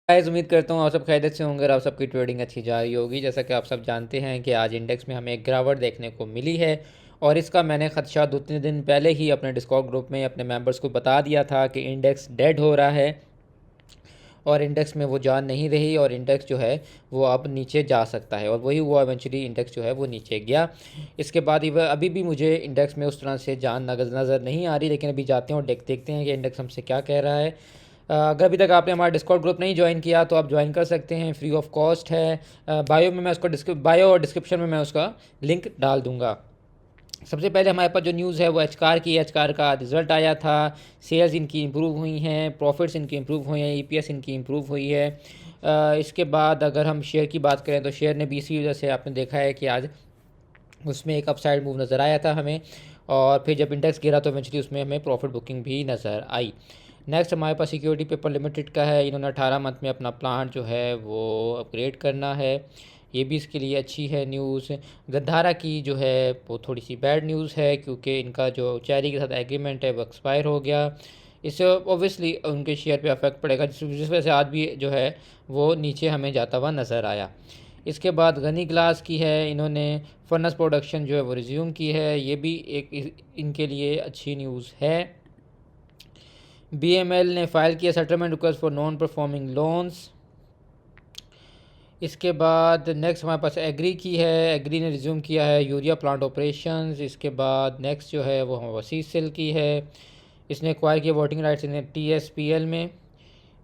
Guys, उम्मीद करता हूँ आप सब खैरियत से होंगे और आप सबकी ट्रेडिंग अच्छी जा रही होगी। जैसा कि आप सब जानते हैं कि आज इंडेक्स में हमें एक गिरावट देखने को मिली है और इसका मैंने खदशा 2-3 दिन पहले ही अपने डिस्कॉर्ड ग्रुप में अपने मेंबर्स को बता दिया था कि इंडेक्स डेड हो रहा है और इंडेक्स में वो जान नहीं रही और इंडेक्स जो है वो अब नीचे जा सकता है, और वही हुआ। इवेंचुअली इंडेक्स जो है वो नीचे गया। इसके बाद अभी भी मुझे इंडेक्स में उस तरह से जान नज़र नहीं आ रही, लेकिन अभी जाते हैं और देखते हैं कि इंडेक्स हमसे क्या कह रहा है। अगर अभी तक आपने हमारा डिस्कॉर्ड ग्रुप नहीं ज्वाइन किया तो आप ज्वाइन कर सकते हैं, फ्री ऑफ कॉस्ट है। बायो में मैं उसको बायो और डिस्क्रिप्शन में मैं उसका लिंक डाल दूंगा। सबसे पहले हमारे पास जो न्यूज़ है वो एचकार की। एचकार का रिज़ल्ट आया था, सेल्स इनकी इम्प्रूव हुई हैं, प्रॉफिट्स इनकी इम्प्रूव हुए हैं, ईपीएस इनकी इम्प्रूव हुई है। इसके बाद अगर हम शेयर की बात करें तो शेयर ने भी इसी वजह से आपने देखा है कि आज उसमें एक अपसाइड मूव नज़र आया था हमें, और फिर जब इंडेक्स गिरा तो इवेंचुअली उसमें हमें प्रॉफिट बुकिंग भी नज़र आई। नेक्स्ट हमारे पास सिक्योरिटी पेपर लिमिटेड का है। इन्होंने 18 मंथ में अपना प्लांट जो है वो अपग्रेड करना है, ये भी इसके लिए अच्छी है न्यूज़। गंधारा की जो है वो थोड़ी सी बैड न्यूज़ है, क्योंकि इनका जो चेरी के साथ एग्रीमेंट है वो एक्सपायर हो गया। इससे ऑब्वियसली उनके शेयर पे अफेक्ट पड़ेगा, जिस वजह से आज भी जो है वो नीचे हमें जाता हुआ नज़र आया। इसके बाद गनी ग्लास की है, इन्होंने फर्नेस प्रोडक्शन जो है वो रिज्यूम की है, ये भी एक इनके लिए अच्छी न्यूज़ है। बीएमएल ने फाइल किया settlement request for non performing loans. इसके बाद नेक्स्ट हमारे पास एग्री की है, एग्री ने रिज्यूम किया है यूरिया प्लांट ऑपरेशंस। इसके बाद नेक्स्ट जो है वो हम वसी सेल की है, इसने एक्वायर किया वोटिंग राइट्स इन टीएसपीएल में।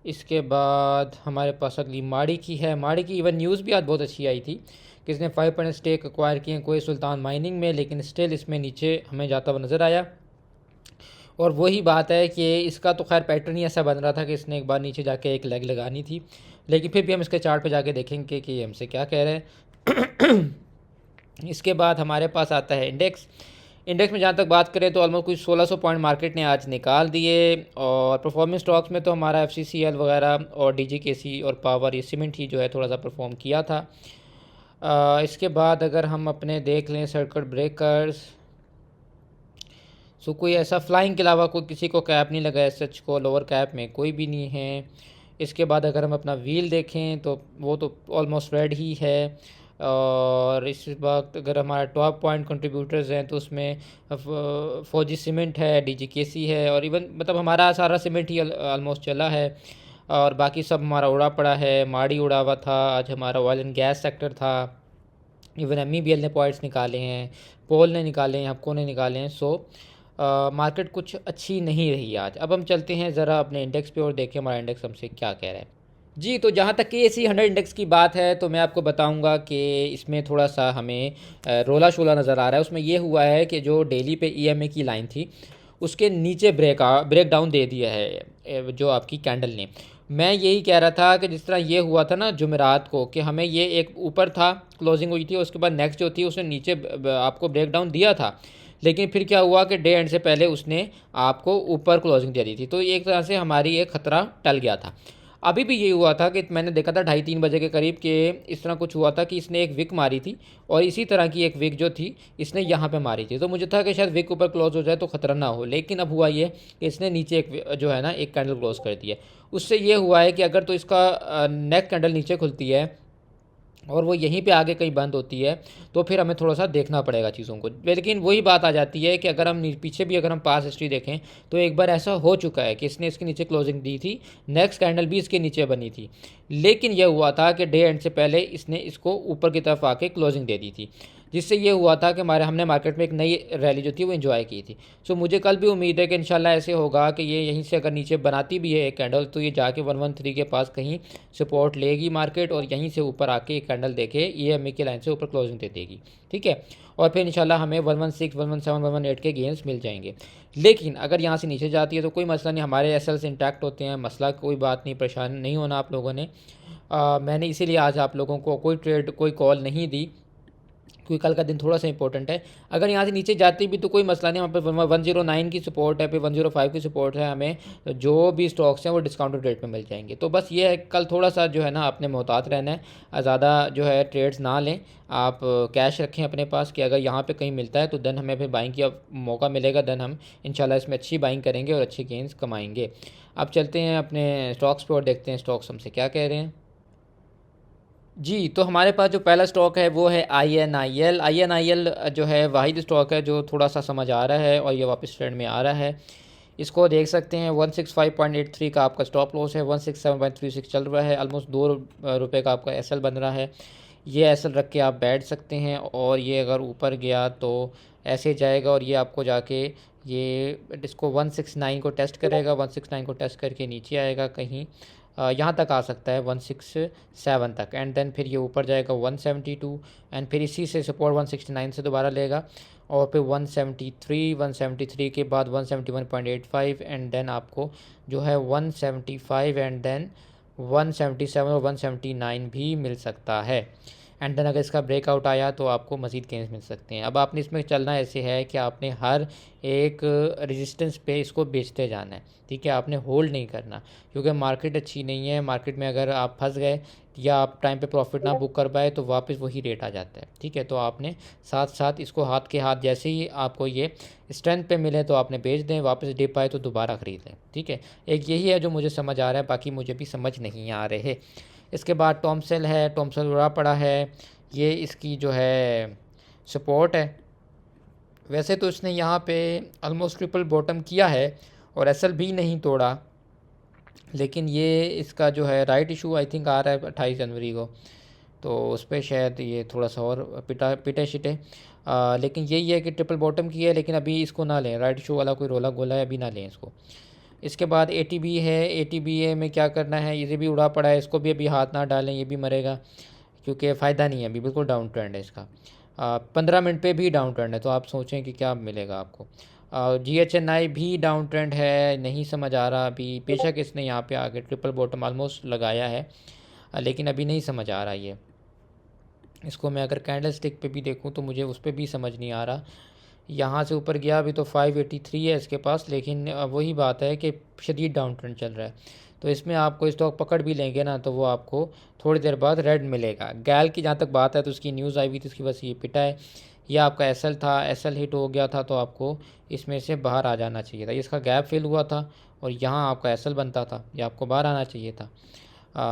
इसके बाद हमारे पास अगली माड़ी की है। माड़ी की इवन न्यूज़ भी आज बहुत अच्छी आई थी कि इसने 5% स्टेक एक्वायर किए हैं कोई सुल्तान माइनिंग में, लेकिन स्टिल इसमें नीचे हमें जाता हुआ नज़र आया। और वही बात है कि इसका तो खैर पैटर्न ही ऐसा बन रहा था कि इसने एक बार नीचे जाके एक लेग लगानी थी, लेकिन फिर भी हम इसके चार्ट पे जाके देखेंगे कि हमसे क्या कह रहे हैं। इसके बाद हमारे पास आता है इंडेक्स। इंडेक्स में जहाँ तक बात करें तो ऑलमोस्ट कुछ 1600 पॉइंट मार्केट ने आज निकाल दिए, और परफॉर्मेंस स्टॉक्स में तो हमारा एफसीसीएल वगैरह और डीजीकेसी और पावर, ये सीमेंट ही जो है थोड़ा सा परफॉर्म किया था। इसके बाद अगर हम अपने देख लें सर्किट ब्रेकर्स, सो कोई ऐसा फ्लाइंग के अलावा कोई किसी को कैप नहीं लगा है, सच को लोअर कैप में कोई भी नहीं है। इसके बाद अगर हम अपना व्हील देखें तो वो तो ऑलमोस्ट रेड ही है। और इस वक्त अगर हमारा टॉप पॉइंट कंट्रीब्यूटर्स हैं तो उसमें फौजी सीमेंट है, डीजीकेसी है, और इवन मतलब हमारा सारा सीमेंट ही ऑलमोस्ट चला है, और बाकी सब हमारा उड़ा पड़ा है। माड़ी उड़ा हुआ था, आज हमारा ऑयल एंड गैस सेक्टर था। इवन एमईबीएल ने पॉइंट्स निकाले हैं, पोल ने निकाले हैं, हपको ने निकाले हैं। सो मार्केट कुछ अच्छी नहीं रही आज। अब हम चलते हैं ज़रा अपने इंडेक्स पे और देखें हमारा इंडेक्स हमसे क्या कह रहा है। जी, तो जहाँ तक कि KSE 100 इंडेक्स की बात है तो मैं आपको बताऊंगा कि इसमें थोड़ा सा हमें रोला शोला नज़र आ रहा है। उसमें ये हुआ है कि जो डेली पे EMA की लाइन थी उसके नीचे ब्रेक डाउन दे दिया है जो आपकी कैंडल ने। मैं यही कह रहा था कि जिस तरह ये हुआ था ना जुमेरात को, कि हमें ये एक ऊपर था, क्लोजिंग हुई थी, उसके बाद नेक्स्ट जो थी उसने नीचे आपको ब्रेक डाउन दिया था, लेकिन फिर क्या हुआ कि डे एंड से पहले उसने आपको ऊपर क्लोजिंग दे दी थी, तो एक तरह से हमारी एक ख़तरा टल गया था। अभी भी यही हुआ था कि मैंने देखा था 2:30-3 बजे के करीब कि इस तरह कुछ हुआ था कि इसने एक विक मारी थी, और इसी तरह की एक विक जो थी इसने यहाँ पे मारी थी, तो मुझे था कि शायद विक ऊपर क्लोज हो जाए तो ख़तरा ना हो। लेकिन अब हुआ ये कि इसने नीचे एक जो है ना एक कैंडल क्लोज कर दिया। उससे ये हुआ है कि अगर तो इसका नेक कैंडल नीचे खुलती है और वो यहीं पे आगे कहीं बंद होती है तो फिर हमें थोड़ा सा देखना पड़ेगा चीज़ों को। लेकिन वही बात आ जाती है कि अगर हम पीछे भी अगर हम पास हिस्ट्री देखें तो एक बार ऐसा हो चुका है कि इसने इसके नीचे क्लोजिंग दी थी, नेक्स्ट कैंडल भी इसके नीचे बनी थी, लेकिन यह हुआ था कि डे एंड से पहले इसने इसको ऊपर की तरफ आके क्लोजिंग दे दी थी, जिससे ये हुआ था कि हमने मार्केट में एक नई रैली जो थी वो इन्जॉय की थी। सो मुझे कल भी उम्मीद है कि इंशाल्लाह ऐसे होगा कि ये यहीं से अगर नीचे बनाती भी है एक कैंडल तो ये जाके 113 के पास कहीं सपोर्ट लेगी मार्केट, और यहीं से ऊपर आके एक कैंडल देके EMA की लाइन से ऊपर क्लोजिंग दे देगी, ठीक है। और फिर इंशाल्लाह हमें 116, 117, 118 के गेंस मिल जाएंगे। लेकिन अगर यहाँ से नीचे जाती है तो कोई मसला नहीं, हमारे एसएल्स इंटैक्ट होते हैं, मसला कोई बात नहीं, परेशान नहीं होना आप लोगों ने। मैंने इसीलिए आज आप लोगों को कोई ट्रेड कोई कॉल नहीं दी, क्योंकि कल का दिन थोड़ा सा इंपॉर्टेंट है। अगर यहाँ से नीचे जाती भी तो कोई मसला नहीं, वहाँ पर 109 की सपोर्ट है, फिर 105 की सपोर्ट है, हमें जो भी स्टॉक्स हैं वो डिस्काउंटेड रेट में मिल जाएंगे। तो बस ये है, कल थोड़ा सा जो है ना आपने मोहतात रहना है, ज़्यादा जो है ट्रेड्स ना लें, आप कैश रखें अपने पास कि अगर यहाँ पे कहीं मिलता है तो देन हमें फिर बाइंग की मौका मिलेगा, देन हम इंशाल्लाह इसमें अच्छी बाइंग करेंगे और अच्छे गेंस कमाएंगे। अब चलते हैं अपने स्टॉक्स पर और देखते हैं स्टॉक्स हमसे क्या कह रहे हैं। जी, तो हमारे पास जो पहला स्टॉक है वो है INIL। INIL जो है वाहिद स्टॉक है जो थोड़ा सा समझ आ रहा है और ये वापस ट्रेंड में आ रहा है। इसको देख सकते हैं 165.83 का आपका स्टॉप लॉस है, 167.36 चल रहा है, ऑलमोस्ट ₹2 का आपका एसएल बन रहा है। ये एसएल रख के आप बैठ सकते हैं और ये अगर ऊपर गया तो ऐसे जाएगा और ये आपको जाके ये इसको 169 को टेस्ट करेगा, 169 को टेस्ट करके नीचे आएगा कहीं यहाँ तक आ सकता है 167 तक, एंड देन फिर ये ऊपर जाएगा 172 एंड फिर इसी से सपोर्ट 169 से दोबारा लेगा और फिर 173 के बाद 171.85 एंड देन आपको जो है 175 एंड देन 177 और 179 भी मिल सकता है। एंड देन अगर इसका ब्रेकआउट आया तो आपको मज़ीद गेंस मिल सकते हैं। अब आपने इसमें चलना ऐसे है कि आपने हर एक रेजिस्टेंस पे इसको बेचते जाना है, ठीक है, आपने होल्ड नहीं करना, क्योंकि मार्केट अच्छी नहीं है। मार्केट में अगर आप फंस गए या आप टाइम पे प्रॉफिट ना बुक कर पाए तो वापस वही रेट आ जाता है, ठीक है। तो आपने साथ साथ इसको हाथ के हाथ जैसे ही आपको ये स्ट्रेंथ पे मिले तो आपने बेच दें, वापस डिप आए तो दोबारा ख़रीद लें, ठीक है। एक यही है जो मुझे समझ आ रहा है, बाकी मुझे भी समझ नहीं आ रहे। इसके बाद टॉमसेल है, टॉमसेल उड़ा पड़ा है, ये इसकी जो है सपोर्ट है। वैसे तो इसने यहाँ पे ऑलमोस्ट ट्रिपल बॉटम किया है और एसएल भी नहीं तोड़ा, लेकिन ये इसका जो है राइट इशू आई थिंक आ रहा है 28 जनवरी को, तो उस पर शायद ये थोड़ा सा और पिटे शिटे, लेकिन यही है कि ट्रिपल बॉटम की है, लेकिन अभी इसको ना लें, राइट इशू वाला कोई रोला गोला है, अभी ना लें इसको। इसके बाद ATB है, ATBA में क्या करना है, ये भी उड़ा पड़ा है, इसको भी अभी हाथ ना डालें, ये भी मरेगा क्योंकि फ़ायदा नहीं है, अभी बिल्कुल डाउन ट्रेंड है इसका। 15 मिनट पे भी डाउन ट्रेंड है, तो आप सोचें कि क्या मिलेगा आपको। GHNI भी डाउन ट्रेंड है, नहीं समझ आ रहा अभी, बेशक इसने यहाँ पे आके ट्रिपल बॉटम ऑलमोस्ट लगाया है, लेकिन अभी नहीं समझ आ रहा ये। इसको मैं अगर कैंडल स्टिक पे भी देखूँ तो मुझे उस पर भी समझ नहीं आ रहा। यहाँ से ऊपर गया अभी तो 583 है इसके पास, लेकिन वही बात है कि शदीद डाउन ट्रेंड चल रहा है, तो इसमें आपको स्टॉक पकड़ भी लेंगे ना तो वो आपको थोड़ी देर बाद रेड मिलेगा। गैल की जहाँ तक बात है तो उसकी न्यूज़ आई हुई थी, उसकी बस ये पिटा है, यह आपका एसएल था, एसएल हिट हो गया था तो आपको इसमें से बाहर आ जाना चाहिए था। इसका गैप फिल हुआ था और यहाँ आपका एसएल बनता था, ये आपको बाहर आना चाहिए था,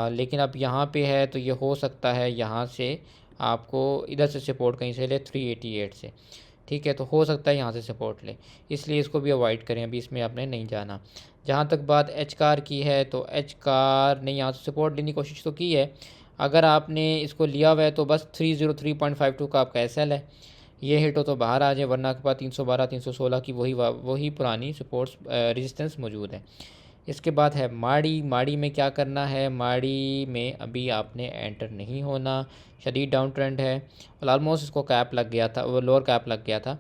लेकिन अब यहाँ पे है तो ये हो सकता है यहाँ से आपको इधर से सपोर्ट कहीं से ले 388 से, ठीक है, तो हो सकता है यहाँ से सपोर्ट ले, इसलिए इसको भी अवॉइड करें, अभी इसमें आपने नहीं जाना। जहाँ तक बात एच कार की है तो एच कार ने यहाँ से सपोर्ट लेने की कोशिश तो की है, अगर आपने इसको लिया हुआ है तो बस 303.52 का आपका एसएल है, ये हिट हो तो बाहर आ जाए, वरना के पास 312 316 की वही पुरानी सपोर्ट्स रेजिस्टेंस मौजूद है। इसके बाद है माड़ी में क्या करना है, माड़ी में अभी आपने एंटर नहीं होना, शदीद डाउन ट्रेंड है और ऑलमोस्ट इसको कैप लग गया था, वो लोअर कैप लग गया था,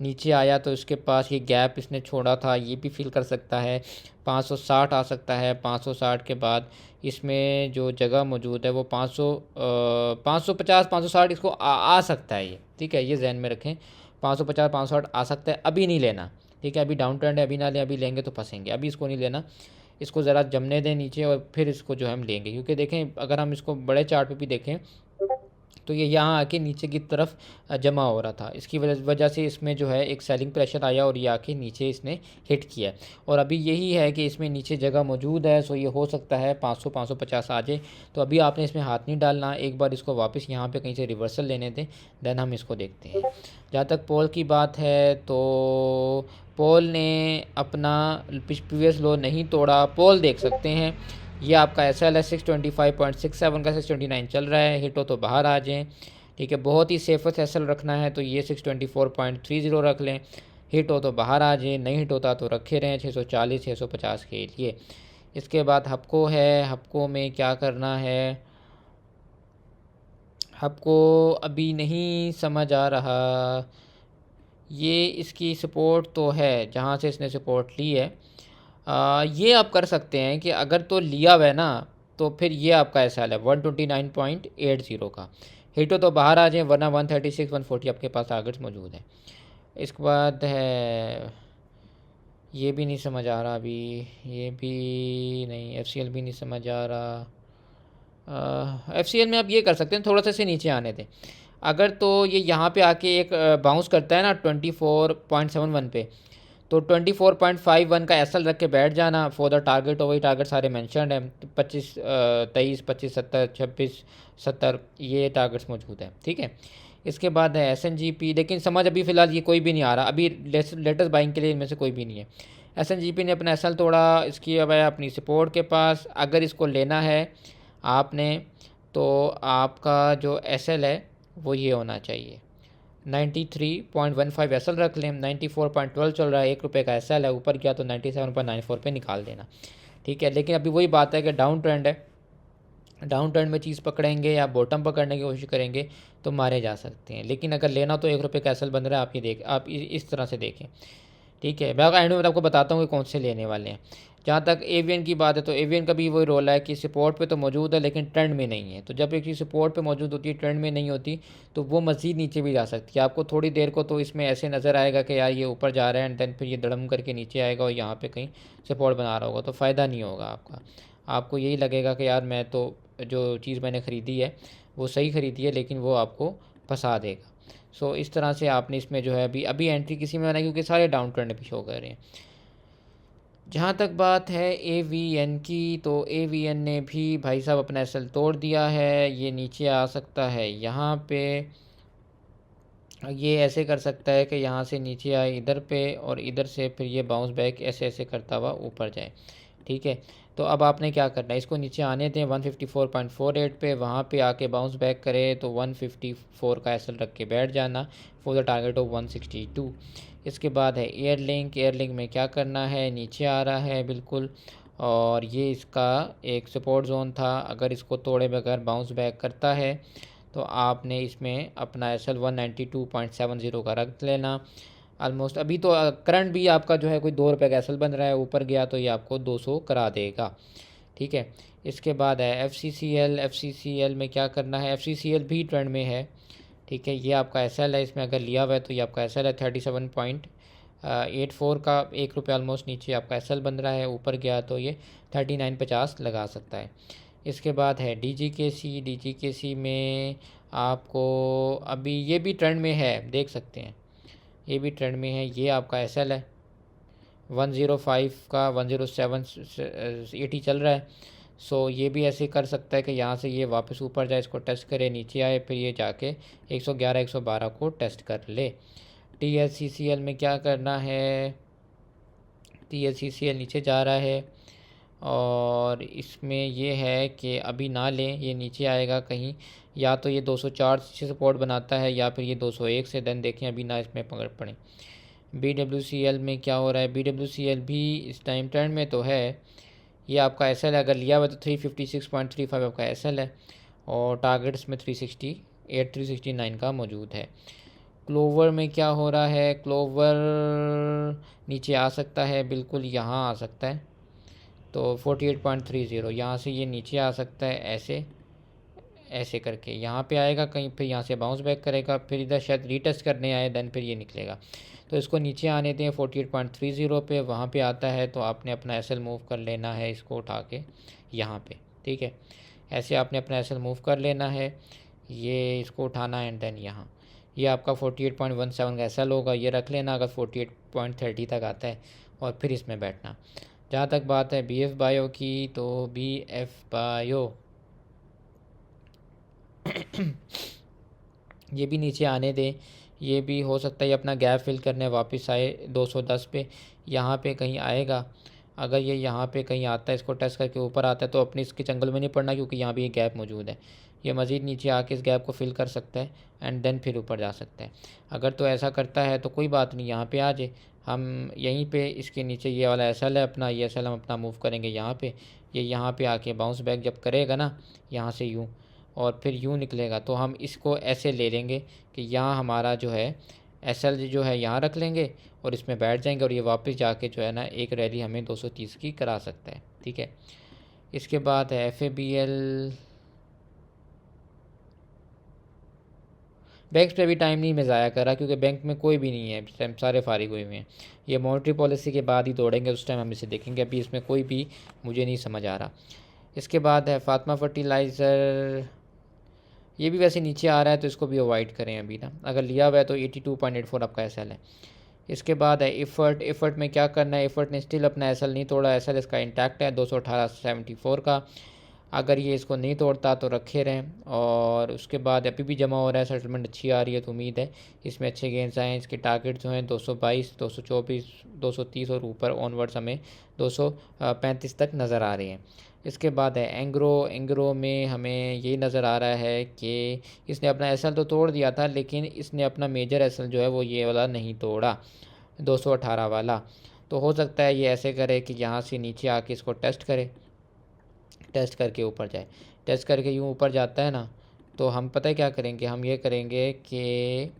नीचे आया तो इसके पास ये गैप इसने छोड़ा था, ये भी फिल कर सकता है, 560 आ सकता है, 560 के बाद इसमें जो जगह मौजूद है वो 550 560 इसको आ सकता है ये, ठीक है, ये जहन में रखें, 550 560 आ सकता है, अभी नहीं लेना, ठीक है, अभी डाउन ट्रेंड है, अभी ना लें, अभी लेंगे तो फंसेंगे, अभी इसको नहीं लेना, इसको ज़रा जमने दें नीचे और फिर इसको जो हम लेंगे, क्योंकि देखें अगर हम इसको बड़े चार्ट पे भी देखें तो ये यहाँ आके नीचे की तरफ जमा हो रहा था, इसकी वजह से इसमें जो है एक सेलिंग प्रेशर आया और ये आके नीचे इसने हिट किया, और अभी यही है कि इसमें नीचे जगह मौजूद है, सो ये हो सकता है 500 550 आ जाए, तो अभी आपने इसमें हाथ नहीं डालना, एक बार इसको वापस यहाँ पे कहीं से रिवर्सल लेने दें, देन हम इसको देखते हैं। जहाँ तक पोल की बात है तो पोल ने अपना प्रीवियस लो नहीं तोड़ा, पोल देख सकते हैं, ये आपका एसएल है 625.67 का 629 चल रहा है, हिट हो तो बाहर आ जाएं, ठीक है, बहुत ही सेफेस्ट एसएल रखना है तो ये 624.30 रख लें, हिट हो तो बाहर आ जाए, नहीं हिट होता तो रखे रहें 640 650 के लिए। इसके बाद हपको है, हपको में क्या करना है, हपको अभी नहीं समझ आ रहा, ये इसकी सपोर्ट तो है जहाँ से इसने सपोर्ट ली है, ये आप कर सकते हैं कि अगर तो लिया हुआ है ना तो फिर ये आपका एसएल है 129.80 का, हिट तो बाहर आ जाए, वरना 136 140 आपके पास टारगेट्स मौजूद हैं। इसके बाद है, ये भी नहीं समझ आ रहा अभी, ये भी नहीं, एफ भी नहीं समझ आ रहा। एफ में आप ये कर सकते हैं, थोड़ा सा से नीचे आने दें। अगर तो ये यहाँ पे आके एक बाउंस करता है ना 24.71 पे, तो 24.51 का एसएल रख के बैठ जाना फॉर द टारगेट। और वही टारगेट सारे मेंशनड हैं, 25 23 25 70 26 70, ये टारगेट्स मौजूद हैं, ठीक है। इसके बाद है एसएनजीपी, लेकिन समझ अभी फ़िलहाल ये कोई भी नहीं आ रहा, अभी लेटेस्ट बाइंग के लिए इनमें से कोई भी नहीं है। एसएनजीपी ने अपना एसएल तोड़ा, इसकी अब है अपनी सपोर्ट के पास। अगर इसको लेना है आपने, तो आपका जो एसएल है वो ये होना चाहिए 93.15 एसएल रख लें। 94.12 चल रहा है, ₹1 का एसएल है, ऊपर गया तो 97.94 पे निकाल देना, ठीक है। लेकिन अभी वही बात है कि डाउन ट्रेंड है, डाउन ट्रेंड में चीज़ पकड़ेंगे या बॉटम पकड़ने की कोशिश करेंगे तो मारे जा सकते हैं। लेकिन अगर लेना तो ₹1 का एसएल बन रहा है, आप ये देख, आप इस तरह से देखें, ठीक है। मैं एंड में आपको बताता हूँ कि कौन से लेने वाले हैं। जहाँ तक एवियन की बात है, तो एवियन का भी वही रोल है कि सपोर्ट पे तो मौजूद है लेकिन ट्रेंड में नहीं है। तो जब एक चीज़ सपोर्ट पे मौजूद होती है, ट्रेंड में नहीं होती, तो वो मज़ीद नीचे भी जा सकती है। आपको थोड़ी देर को तो इसमें ऐसे नज़र आएगा कि यार ये ऊपर जा रहा है, एंड देन फिर ये धड़म करके नीचे आएगा और यहाँ पे कहीं सपोर्ट बना रहा होगा, तो फ़ायदा नहीं होगा आपका। आपको यही लगेगा कि यार मैं तो जो चीज़ मैंने ख़रीदी है वो सही ख़रीदी है, लेकिन वो आपको फंसा देगा। सो इस तरह से आपने इसमें जो है अभी एंट्री किसी में बनाई, क्योंकि सारे डाउन ट्रेंड भी शो कर रहे हैं। जहाँ तक बात है एवीएन की, तो एवीएन ने भी भाई साहब अपना एसएल तोड़ दिया है। ये नीचे आ सकता है यहाँ पे, ये ऐसे कर सकता है कि यहाँ से नीचे आए इधर पे, और इधर से फिर ये बाउंस बैक ऐसे ऐसे करता हुआ ऊपर जाए, ठीक है। तो अब आपने क्या करना है, इसको नीचे आने दें 154.48 पे, वहाँ पे आके बाउंस बैक करे तो 154 का एसएल रख के बैठ जाना फॉर द टारगेट ऑफ 162। इसके बाद है एयरलिंक, एयरलिंक में क्या करना है, नीचे आ रहा है बिल्कुल, और ये इसका एक सपोर्ट जोन था। अगर इसको तोड़े बगैर बाउंस बैक करता है तो आपने इसमें अपना एसएल 192.70 का रख लेना। ऑलमोस्ट अभी तो करंट भी आपका जो है कोई ₹2 का एसएल बन रहा है, ऊपर गया तो ये आपको 200 करा देगा, ठीक है। इसके बाद है एफसीसीएल, एफसीसीएल में क्या करना है, एफसीसीएल भी ट्रेंड में है, ठीक है। ये आपका एसएल है, इसमें अगर लिया हुआ है तो ये आपका एसएल है 37.84 का, ₹1 ऑलमोस्ट नीचे आपका एसएल बन रहा है, ऊपर गया तो ये 39.50 लगा सकता है। इसके बाद है डीजीकेसी, डीजीकेसी में आपको अभी ये भी ट्रेंड में है, देख सकते हैं, ये भी ट्रेंड में है। ये आपका एसएल है 105 का, 10780 चल रहा है। सो ये भी ऐसे कर सकता है कि यहाँ से ये वापस ऊपर जाए, इसको टेस्ट करे, नीचे आए, फिर ये जाके 111 112 को टेस्ट कर ले। टीएससीसीएल में क्या करना है, टीएससीसीएल नीचे जा रहा है, और इसमें ये है कि अभी ना लें, ये नीचे आएगा कहीं, या तो ये 204 से सपोर्ट बनाता है या फिर ये 201 से, देन देखें अभी ना इसमें पकड़ पड़े। BWCL में क्या हो रहा है, BWCL भी इस टाइम ट्रेंड में तो है। ये आपका एसएल है, अगर लिया हुआ तो 356.35 आपका एसएल है, और टारगेट्स में 368 369 का मौजूद है। क्लोवर में क्या हो रहा है, क्लोवर नीचे आ सकता है, बिल्कुल यहाँ आ सकता है, तो 48.30 यहाँ से ये नीचे आ सकता है, ऐसे ऐसे करके यहाँ पे आएगा कहीं, फिर यहाँ से बाउंस बैक करेगा, फिर इधर शायद रीटेस्ट करने आए, देन फिर ये निकलेगा। तो इसको नीचे आने दें 48.30 पे, वहाँ पे आता है तो आपने अपना एसएल मूव कर लेना है, इसको उठा के यहाँ पे, ठीक है। ऐसे आपने अपना एसएल मूव कर लेना है, ये इसको उठाना है, एंड देन यहाँ ये आपका 48.17 का एसएल होगा, ये रख लेना अगर 48.30 तक आता है, और फिर इसमें बैठना। जहाँ तक बात है BF बायो की, तो BF बायो ये भी नीचे आने दें, ये भी हो सकता है अपना गैप फिल करने वापस आए 210 पे, यहाँ पे कहीं आएगा। अगर ये यहाँ पे कहीं आता है, इसको टेस्ट करके ऊपर आता है, तो अपनी इसके चंगल में नहीं पड़ना, क्योंकि यहाँ भी एक गैप मौजूद है। ये मज़ीद नीचे आके इस गैप को फिल कर सकता है, एंड देन फिर ऊपर जा सकता है। अगर तो ऐसा करता है तो कोई बात नहीं, यहाँ पे आ जाए, हम यहीं पे इसके नीचे ये वाला एसएल है अपना, ये एसएल हम अपना मूव करेंगे यहाँ पे, ये यहाँ पे आके बाउंस बैक जब करेगा ना यहाँ से यूँ, और फिर यूँ निकलेगा, तो हम इसको ऐसे ले लेंगे कि यहाँ हमारा जो है एसएल जो है यहाँ रख लेंगे और इसमें बैठ जाएंगे, और ये वापस जाके जो है ना एक रैली हमें 230 की करा सकता है, ठीक है। इसके बाद है FABL, बैंक पे भी टाइम नहीं मैं ज़ाया कर रहा, क्योंकि बैंक में कोई भी नहीं है इस टाइम, सारे फारिग हुए हुए हैं। ये मॉनेटरी पॉलिसी के बाद ही दौड़ेंगे, उस टाइम हम इसे देखेंगे। अभी इसमें कोई भी मुझे नहीं समझ आ रहा। इसके बाद है फातिमा फर्टिलाइज़र, ये भी वैसे नीचे आ रहा है तो इसको भी अवॉइड करें अभी ना। अगर लिया हुआ है तो 82.84 आपका एसएल है। इसके बाद है इफ़र्ट में क्या करना है, इफ़र्ट ने स्टिल अपना एसएल नहीं तोड़ा, एसएल इसका इंटैक्ट है 218.74 का। अगर ये इसको नहीं तोड़ता तो रखे रहें। और उसके बाद अभी भी जमा हो रहा है, सेटलमेंट अच्छी आ रही है तो उम्मीद है इसमें अच्छे गेंस आएँ। इसके टारगेट जो हैं 222, 224, 230 और ऊपर ऑनवर्ड्स हमें 235 तक नज़र आ रहे हैं। इसके बाद है एंग्रो में हमें ये नज़र आ रहा है कि इसने अपना एसएल तो तोड़ दिया था, लेकिन इसने अपना मेजर एसएल जो है वो ये वाला नहीं तोड़ा, 218 वाला। तो हो सकता है ये ऐसे करे कि यहाँ से नीचे आके इसको टेस्ट करे, टेस्ट करके ऊपर जाए। टेस्ट करके यूँ ऊपर जाता है ना, तो हम पता है क्या करेंगे, हम ये करेंगे कि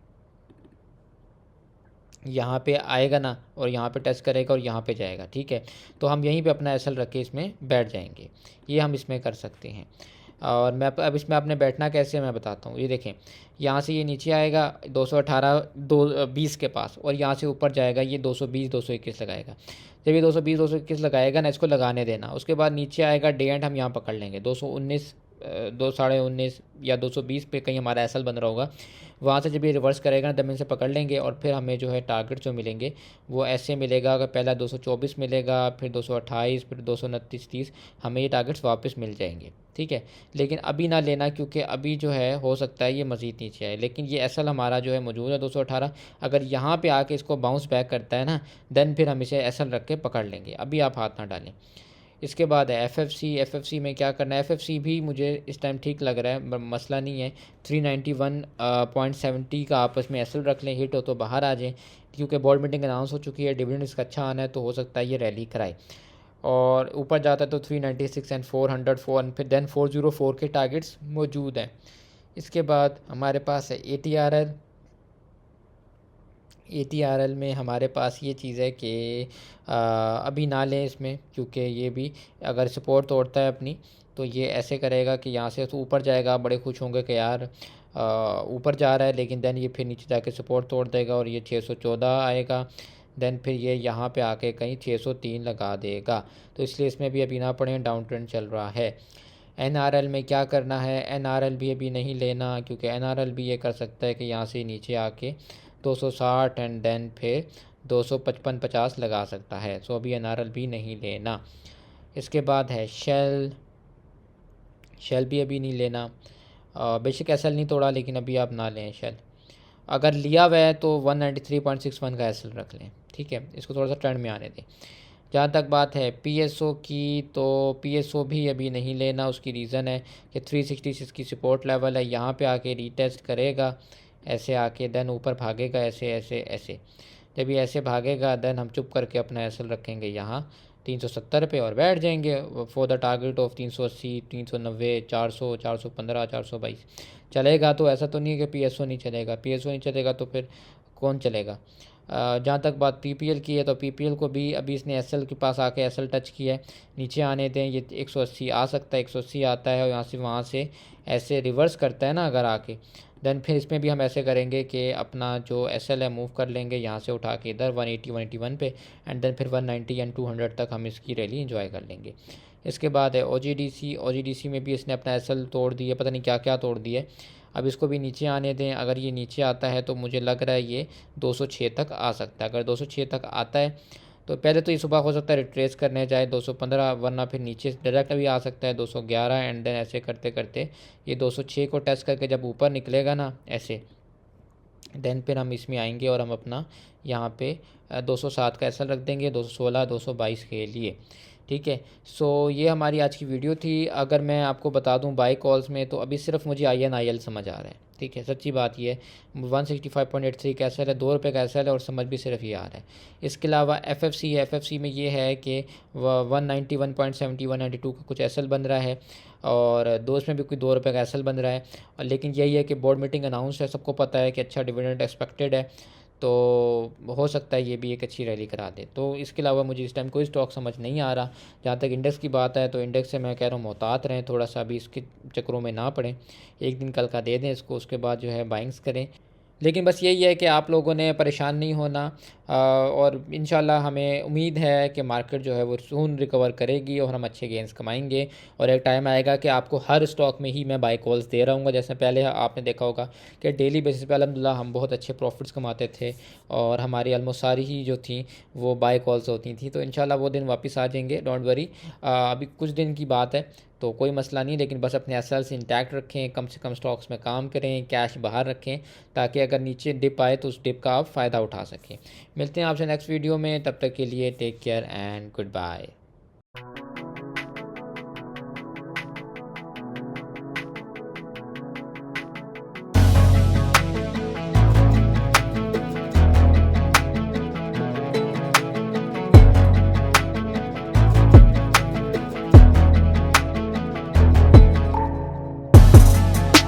यहाँ पे आएगा ना और यहाँ पे टच करेगा और यहाँ पे जाएगा, ठीक है। तो हम यहीं पे अपना एसएल रख के इसमें बैठ जाएंगे, ये हम इसमें कर सकते हैं। और मैं अब इसमें आपने बैठना कैसे मैं बताता हूँ। ये देखें, यहाँ से ये नीचे आएगा 218 220 के पास, और यहाँ से ऊपर जाएगा ये 220 221 लगाएगा। जब ये 220 221 लगाएगा ना, इसको लगाने देना। उसके बाद नीचे आएगा डे एंड, हम यहाँ पकड़ लेंगे 219 219 या 220 पे कहीं हमारा एसएल बन रहा होगा। वहाँ से जब ये रिवर्स करेगा ना, तब इनसे पकड़ लेंगे और फिर हमें जो है टारगेट जो मिलेंगे वो ऐसे मिलेगा। अगर पहला 224 मिलेगा, फिर 228, फिर 229 30, हमें ये टारगेट्स वापस मिल जाएंगे, ठीक है। लेकिन अभी ना लेना, क्योंकि अभी जो है हो सकता है ये मज़ीद नीचे आए। लेकिन ये एसएल हमारा जो है मौजूद है 218। अगर यहाँ पे आके इसको बाउंस बैक करता है ना, देन फिर हम इसे एसएल रख के पकड़ लेंगे। अभी आप हाथ ना डालें। इसके बाद है एफएफसी में क्या करना है। एफएफसी भी मुझे इस टाइम ठीक लग रहा है, मसला नहीं है। 391.70 का आपस में एसएल रख लें, हिट हो तो बाहर आ जाएं, क्योंकि बोर्ड मीटिंग अनाउंस हो चुकी है, डिविडेंड इसका अच्छा आना है, तो हो सकता है ये रैली कराए। और ऊपर जाता है तो 396 एंड 404, फिर देन 404 के टारगेट्स मौजूद हैं। इसके बाद हमारे पास है ATRL में हमारे पास ये चीज़ है कि अभी ना लें इसमें, क्योंकि ये भी अगर सपोर्ट तोड़ता है अपनी, तो ये ऐसे करेगा कि यहाँ से तो ऊपर जाएगा, बड़े खुश होंगे कि यार ऊपर जा रहा है, लेकिन देन ये फिर नीचे जाके सपोर्ट तोड़ देगा और ये 614 आएगा। देन फिर ये यहाँ पे आके कहीं 603 लगा देगा। तो इसलिए इसमें भी अभी ना पड़े, डाउन ट्रेंड चल रहा है। NRL में क्या करना है, NRL भी अभी नहीं लेना, क्योंकि NRL भी ये कर सकता है कि यहाँ से नीचे आके 260 एंड देन फिर 255-50 लगा सकता है। सो अभी NRL भी नहीं लेना। इसके बाद है शेल भी अभी नहीं लेना। बेसिक एसएल नहीं तोड़ा, लेकिन अभी आप ना लें शेल। अगर लिया हुआ है तो 193.61 का एसएल रख लें, ठीक है। इसको थोड़ा सा ट्रेंड में आने दें। जहाँ तक बात है PSO की, तो PSO भी अभी नहीं लेना। उसकी रीज़न है कि 366 की सपोर्ट लेवल है, यहाँ पे आके रीटेस्ट करेगा, ऐसे आके देन ऊपर भागेगा, ऐसे ऐसे ऐसे। जब ये ऐसे भागेगा देन हम चुप करके अपना एसएल रखेंगे यहाँ 370 पे और बैठ जाएंगे फॉर द टारगेट ऑफ 380 390 400 415 422 चलेगा। तो ऐसा तो नहीं है कि PSO नहीं चलेगा, PSO नहीं चलेगा तो फिर कौन चलेगा। जहाँ तक बात PPL की है, तो PPL को भी अभी इसने एसएल के पास आके एसएल टच किया है, नीचे आने दें। ये 180 आ सकता है, 180 आता है और यहाँ से वहाँ से ऐसे रिवर्स करता है ना अगर आके, देन फिर इसमें भी हम ऐसे करेंगे कि अपना जो एसएल है मूव कर लेंगे यहाँ से उठा के इधर 180 181 पे, एंड देन फिर 190 एंड 200 तक हम इसकी रैली एंजॉय कर लेंगे। इसके बाद है OGDC में भी इसने अपना एसएल तोड़ दिया, पता नहीं क्या क्या तोड़ दिया है। अब इसको भी नीचे आने दें। अगर ये नीचे आता है तो मुझे लग रहा है ये 206 तक आ सकता है। अगर 206 तक आता है तो पहले तो ये सुबह हो सकता है रिट्रेस करने जाए 215, वरना फिर नीचे डायरेक्ट भी आ सकता है 211 एंड देन ऐसे करते करते ये 206 को टेस्ट करके जब ऊपर निकलेगा ना ऐसे, देन फिर हम इसमें आएंगे और हम अपना यहाँ पे 207 का एसएल रख देंगे 216 222 के लिए, ठीक है। सो ये हमारी आज की वीडियो थी। अगर मैं आपको बता दूं बाई कॉल्स में, तो अभी सिर्फ मुझे INIL समझ आ रहा है, ठीक है। सच्ची बात ये है 165.83 का एसएल है, 2 रुपये का एसएल है और समझ भी सिर्फ ये आ रहा है। इसके अलावा FFC में ये है कि 191.70 192 का कुछ एसएल बन रहा है और दोस्त में भी कोई 2 रुपये का एसएल बन रहा है। और लेकिन यही है कि बोर्ड मीटिंग अनाउंस है, सबको पता है कि अच्छा डिविडेंड एक्सपेक्टेड है, तो हो सकता है ये भी एक अच्छी रैली करा दे। तो इसके अलावा मुझे इस टाइम कोई स्टॉक समझ नहीं आ रहा। जहाँ तक इंडेक्स की बात है तो इंडेक्स से मैं कह रहा हूँ मोहतात रहें, थोड़ा सा अभी इसके चक्करों में ना पड़ें, एक दिन कल का दे दें इसको, उसके बाद जो है बाइंग्स करें। लेकिन बस यही है कि आप लोगों ने परेशान नहीं होना, और इंशाल्लाह हमें उम्मीद है कि मार्केट जो है वो सून रिकवर करेगी और हम अच्छे गेंस कमाएंगे। और एक टाइम आएगा कि आपको हर स्टॉक में ही मैं बाई कॉल्स दे रहा हूँ। जैसे पहले आपने देखा होगा कि डेली बेसिस पे अल्हम्दुलिल्लाह हम बहुत अच्छे प्रॉफिट्स कमाते थे और हमारी ऑलमोस्ट सारी ही जो थी वो बाई कॉल्स होती थी। तो इंशाल्लाह वो दिन वापस आ जाएंगे, डोंट वरी। अभी कुछ दिन की बात है तो कोई मसला नहीं, लेकिन बस अपने एसेट्स इंटैक्ट रखें, कम से कम स्टॉक्स में काम करें, कैश बाहर रखें, ताकि अगर नीचे डिप आए तो उस डिप का आप फ़ायदा उठा सकें। मिलते हैं आपसे नेक्स्ट वीडियो में, तब तक के लिए take care and good bye.